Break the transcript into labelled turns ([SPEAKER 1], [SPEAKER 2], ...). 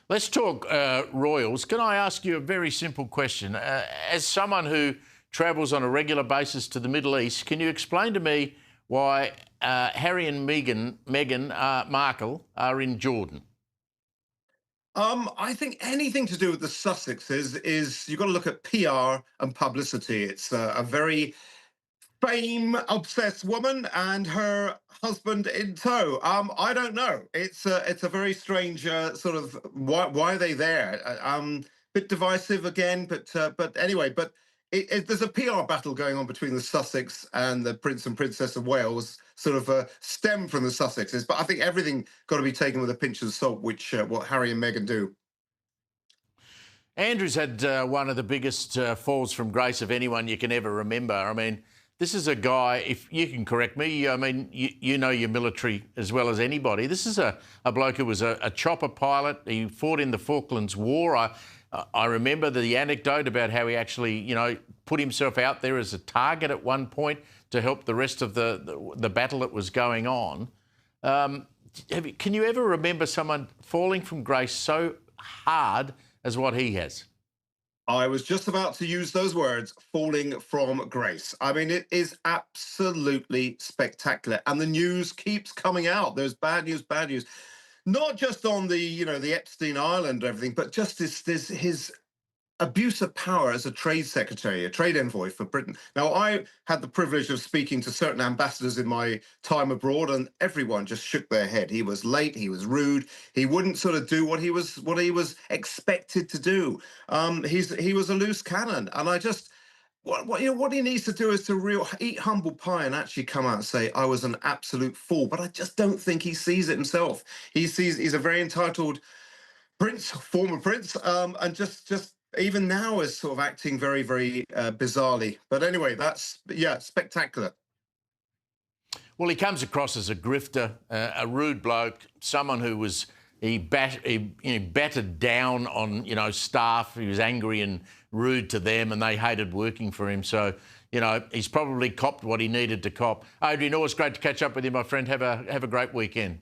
[SPEAKER 1] Let's talk royals. Can I ask you a very simple question? As someone who travels on a regular basis to the Middle East, can you explain to me why Harry and Meghan Markle are in Jordan?
[SPEAKER 2] I think anything to do with the Sussexes is you've got to look at PR and publicity. It's a very fame-obsessed woman and her husband in tow. I don't know. It's a very strange sort of why are they there? Bit divisive again, but anyway. But there's a PR battle going on between the Sussex and the Prince and Princess of Wales, sort of stem from the Sussexes. But I think everything got to be taken with a pinch of salt, which what Harry and Meghan do.
[SPEAKER 1] Andrew's had one of the biggest falls from grace of anyone you can ever remember. I mean, this is a guy, if you can correct me, I mean, you know your military as well as anybody. This is a bloke who was a chopper pilot. He fought in the Falklands War. I remember the anecdote about how he actually, put himself out there as a target at one point to help the rest of the battle that was going on. Can you ever remember someone falling from grace so hard as what he has?
[SPEAKER 2] I was just about to use those words, falling from grace. I mean, it is absolutely spectacular. And the news keeps coming out. There's bad news, bad news. Not just on the Epstein Island and everything, but just this his abuse of power as a trade secretary, a trade envoy for Britain. Now, I had the privilege of speaking to certain ambassadors in my time abroad, and everyone just shook their head. He was late, he was rude, he wouldn't sort of do what he was expected to do. He was a loose cannon, and I just. What he needs to do is to eat humble pie and actually come out and say, I was an absolute fool. But I just don't think he sees it himself. He sees he's a very entitled prince, former prince, and just even now is sort of acting very, very bizarrely. But anyway, yeah, spectacular.
[SPEAKER 1] Well, he comes across as a grifter, a rude bloke, someone who was he battered down on staff. He was angry and rude to them, and they hated working for him. So he's probably copped what he needed to cop. Adrian, always great to catch up with you, my friend. Have a great weekend.